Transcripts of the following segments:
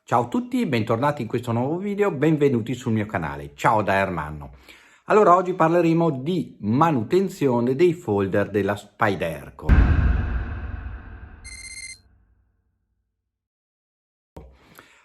Ciao a tutti, bentornati in questo nuovo video, benvenuti sul mio canale. Ciao da Ermanno. Allora, oggi parleremo di manutenzione dei folder della Spyderco.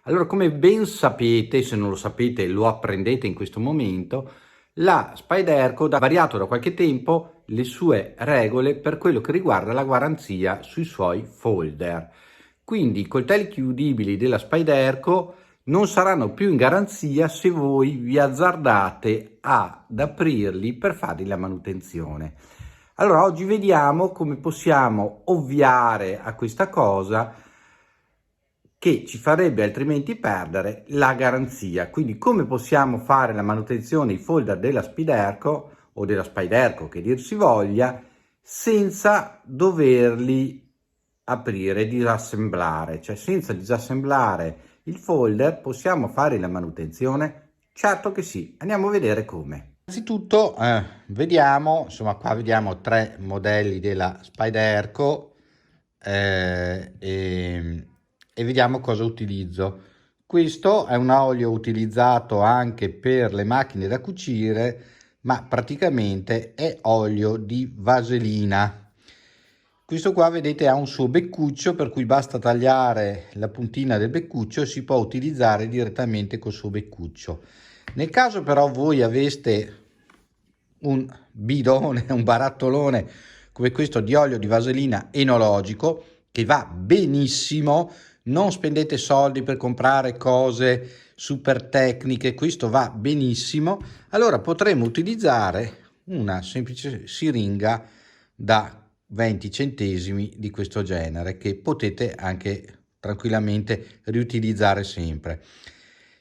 Allora, come ben sapete, se non lo sapete lo apprendete in questo momento, la Spyderco ha variato da qualche tempo le sue regole per quello che riguarda la garanzia sui suoi folder. Quindi i coltelli chiudibili della Spyderco non saranno più in garanzia se voi vi azzardate ad aprirli per fargli la manutenzione. Allora, oggi vediamo come possiamo ovviare a questa cosa che ci farebbe altrimenti perdere la garanzia. Quindi come possiamo fare la manutenzione dei folder della Spyderco o della Spyderco che dir si voglia senza doverli aprire e disassemblare, cioè senza disassemblare il folder possiamo fare la manutenzione? Certo che sì, andiamo a vedere come. Innanzitutto vediamo, insomma qua vediamo tre modelli della Spyderco e vediamo cosa utilizzo. Questo è un olio utilizzato anche per le macchine da cucire, ma praticamente è olio di vaselina. Questo qua vedete ha un suo beccuccio, per cui basta tagliare la puntina del beccuccio e si può utilizzare direttamente col suo beccuccio. Nel caso però voi aveste un bidone, un barattolone come questo di olio di vaselina enologico che va benissimo, non spendete soldi per comprare cose super tecniche, questo va benissimo, allora potremo utilizzare una semplice siringa da 20 centesimi di questo genere che potete anche tranquillamente riutilizzare sempre.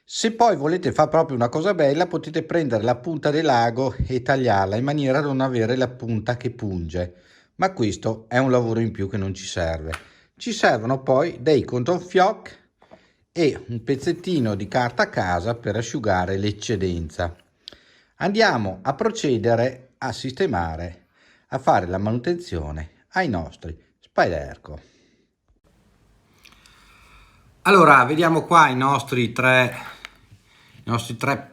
Se poi volete fare proprio una cosa bella, potete prendere la punta dell'ago e tagliarla in maniera da non avere la punta che punge, ma questo è un lavoro in più che non ci serve. Ci servono poi dei cotton fioc e un pezzettino di carta a casa per asciugare l'eccedenza. Andiamo a procedere a sistemare, a fare la manutenzione ai nostri Spyderco. Allora, vediamo qua i nostri tre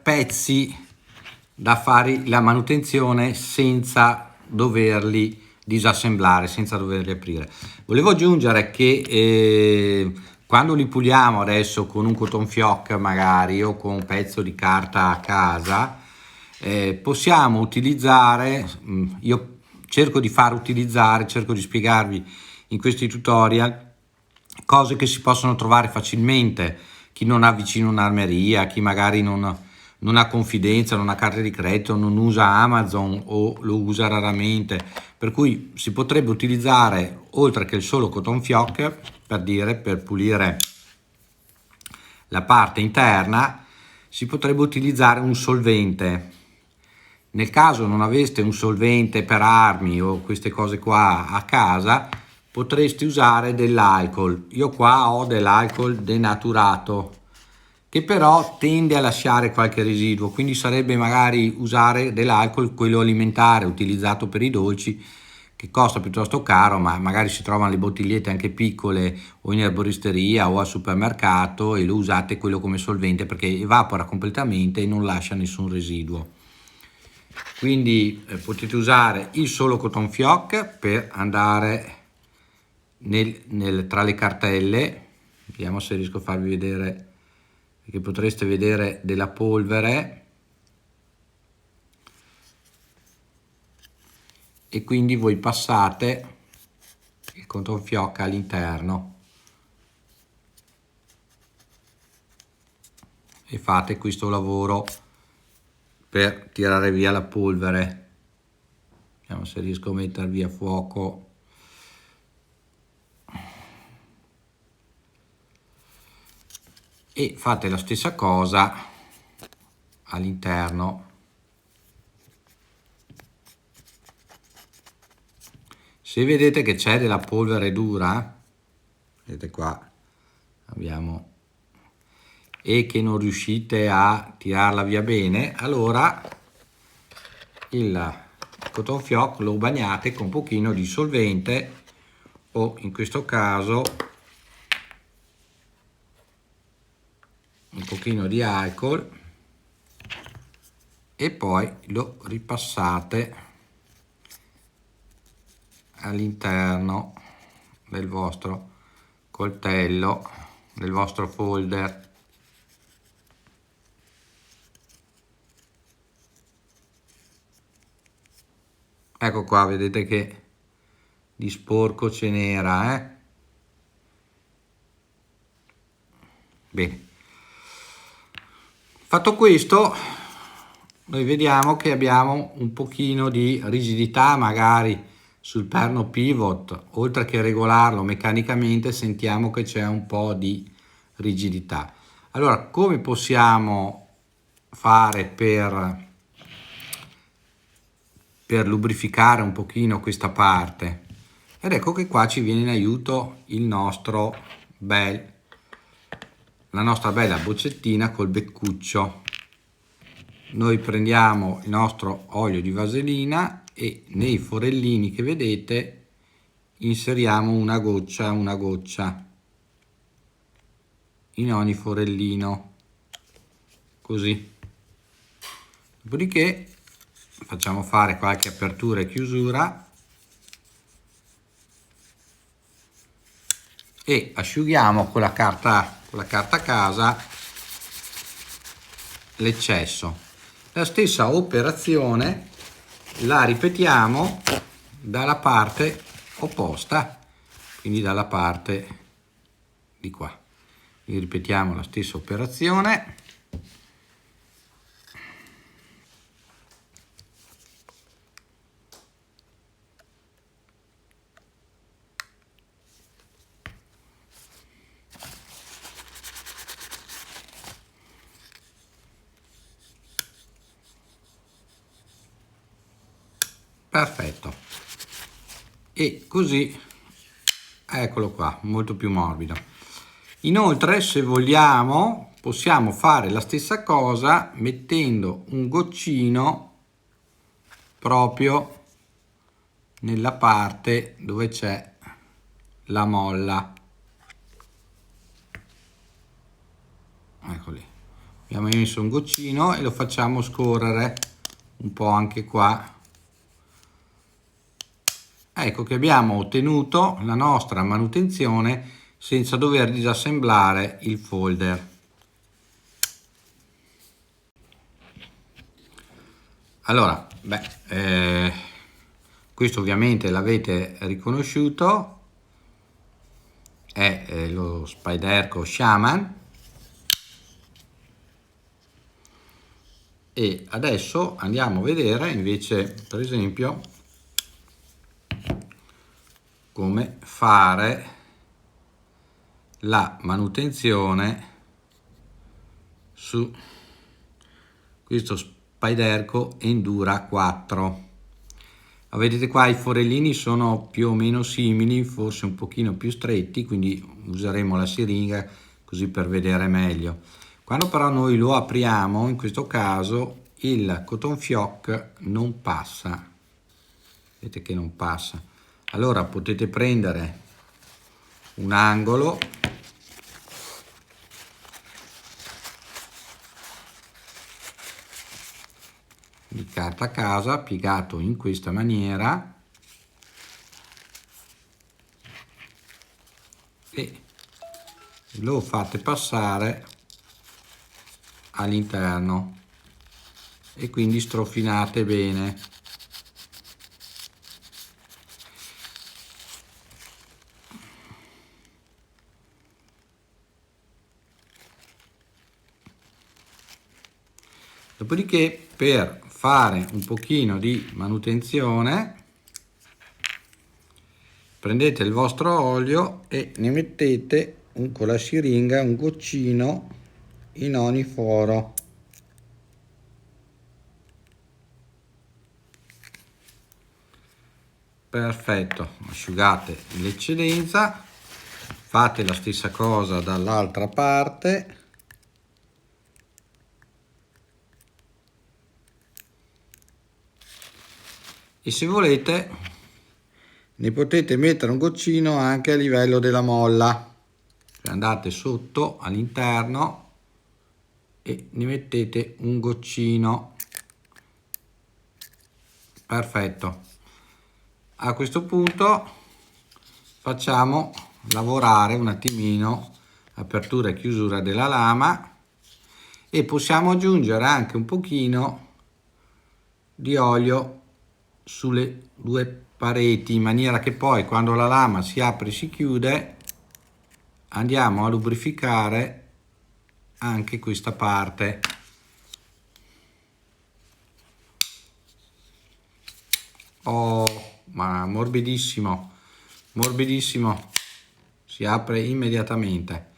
pezzi da fare la manutenzione senza doverli disassemblare, senza doverli aprire. Volevo aggiungere che quando li puliamo adesso con un cotton fioc magari o con un pezzo di carta a casa, possiamo utilizzare, io cerco di spiegarvi in questi tutorial cose che si possono trovare facilmente. Chi non ha vicino un'armeria, chi magari non ha confidenza, non ha carte di credito, non usa Amazon o lo usa raramente, per cui si potrebbe utilizzare, oltre che il solo cotton fioc, per pulire la parte interna, si potrebbe utilizzare un solvente. Nel caso non aveste un solvente per armi o queste cose qua a casa, potreste usare dell'alcol. Io qua ho dell'alcol denaturato che però tende a lasciare qualche residuo, quindi sarebbe magari usare dell'alcol, quello alimentare utilizzato per i dolci, che costa piuttosto caro, ma magari si trovano le bottigliette anche piccole o in erboristeria o al supermercato e lo usate quello come solvente perché evapora completamente e non lascia nessun residuo. Quindi potete usare il solo cotton fioc per andare tra le cartelle. Vediamo se riesco a farvi vedere, perché potreste vedere della polvere e quindi voi passate il cotton fioc all'interno e fate questo lavoro per tirare via la polvere. Vediamo se riesco a mettervi a fuoco. E fate la stessa cosa all'interno. Se vedete che c'è della polvere dura, vedete qua abbiamo, e che non riuscite a tirarla via bene, allora il cotton fioc lo bagnate con un pochino di solvente o in questo caso un pochino di alcol e poi lo ripassate all'interno del vostro coltello, del vostro folder. Ecco qua, vedete che di sporco ce n'era, Bene. Fatto questo, noi vediamo che abbiamo un pochino di rigidità magari sul perno pivot, oltre che regolarlo meccanicamente sentiamo che c'è un po' di rigidità. Allora, come possiamo fare per lubrificare un pochino questa parte? Ed ecco che qua ci viene in aiuto la nostra bella boccettina col beccuccio. Noi prendiamo il nostro olio di vaselina e nei forellini che vedete inseriamo una goccia in ogni forellino, così. Dopodiché facciamo fare qualche apertura e chiusura e asciughiamo con la carta casa l'eccesso. La stessa operazione la ripetiamo dalla parte opposta, quindi dalla parte di qua. Quindi ripetiamo la stessa operazione. Perfetto. E così, eccolo qua, molto più morbido. Inoltre, se vogliamo, possiamo fare la stessa cosa mettendo un goccino proprio nella parte dove c'è la molla. Ecco lì. Abbiamo messo un goccino e lo facciamo scorrere un po' anche qua. Ecco che abbiamo ottenuto la nostra manutenzione senza dover disassemblare il folder. Allora, questo ovviamente l'avete riconosciuto, è lo Spyderco Shaman. E adesso andiamo a vedere invece, per esempio, come fare la manutenzione su questo Spyderco Endura 4. Vedete qua i forellini sono più o meno simili, forse un pochino più stretti, quindi useremo la siringa così per vedere meglio. Quando però noi lo apriamo, in questo caso il cotton fioc non passa, vedete che non passa. Allora potete prendere un angolo di carta casa piegato in questa maniera e lo fate passare all'interno e quindi strofinate bene. Dopodiché, per fare un pochino di manutenzione, prendete il vostro olio e ne mettete con la siringa un goccino in ogni foro. Perfetto, asciugate l'eccedenza, fate la stessa cosa dall'altra parte. E se volete ne potete mettere un goccino anche a livello della molla, cioè andate sotto all'interno e ne mettete un goccino. Perfetto. A questo punto facciamo lavorare un attimino apertura e chiusura della lama e possiamo aggiungere anche un pochino di olio sulle due pareti, in maniera che poi quando la lama si apre e si chiude andiamo a lubrificare anche questa parte. Oh, ma morbidissimo, morbidissimo, si apre immediatamente.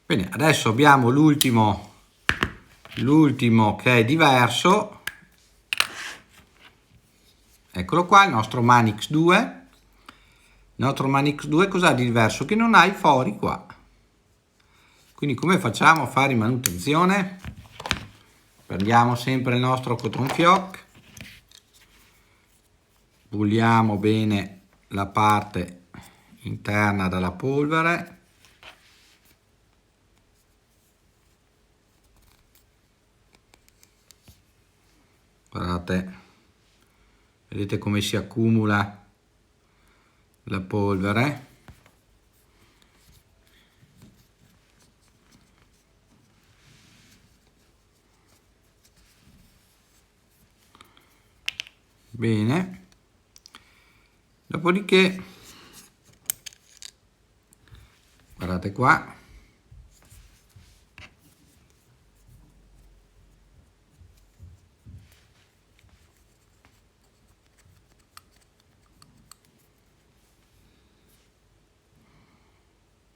Bene, adesso abbiamo l'ultimo che è diverso. Eccolo qua, il nostro Manix 2. Il nostro Manix 2 cos'ha di diverso? Che non ha i fori qua. Quindi come facciamo a fare manutenzione? Prendiamo sempre il nostro cotton fioc, puliamo bene la parte interna dalla polvere, guardate, vedete come si accumula la polvere. Bene, dopodiché guardate qua,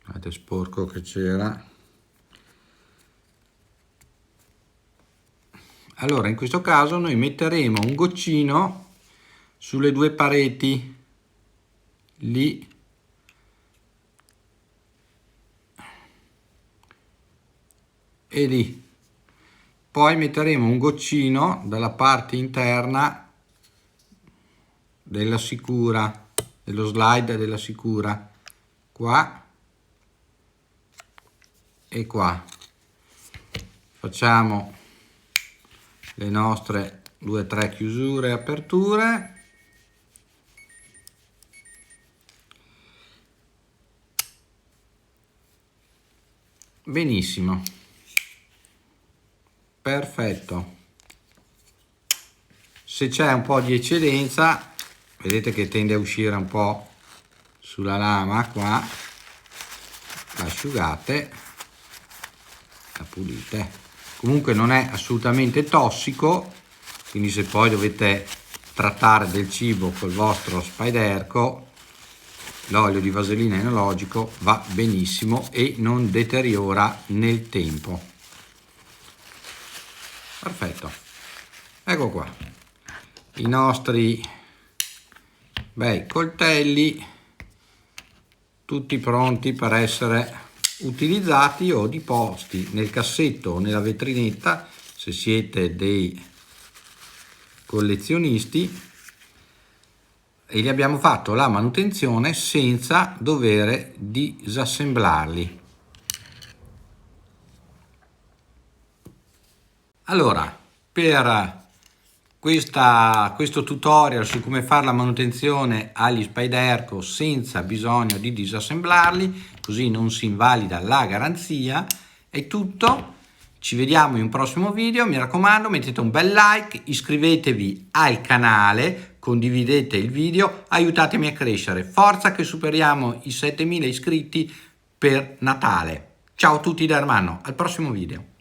guardate sporco che c'era. Allora in questo caso noi metteremo un goccino sulle due pareti lì e lì, poi metteremo un goccino dalla parte interna della sicura, dello slide della sicura, qua e qua. Facciamo le nostre 2-3 chiusure e aperture. Benissimo, perfetto. Se c'è un po' di eccedenza, vedete che tende a uscire un po' sulla lama qua, la asciugate, la pulite. Comunque non è assolutamente tossico, quindi se poi dovete trattare del cibo col vostro Spyderco, l'olio di vasellina enologico va benissimo e non deteriora nel tempo. Perfetto, ecco qua i nostri bei coltelli, tutti pronti per essere utilizzati o disposti nel cassetto o nella vetrinetta se siete dei collezionisti, e gli abbiamo fatto la manutenzione senza dover disassemblarli. Allora, per questo tutorial su come fare la manutenzione agli Spyderco senza bisogno di disassemblarli, così non si invalida la garanzia, è tutto. Ci vediamo in un prossimo video, mi raccomando mettete un bel like, iscrivetevi al canale, condividete il video, aiutatemi a crescere, forza che superiamo i 7.000 iscritti per Natale. Ciao a tutti da Ermanno, al prossimo video.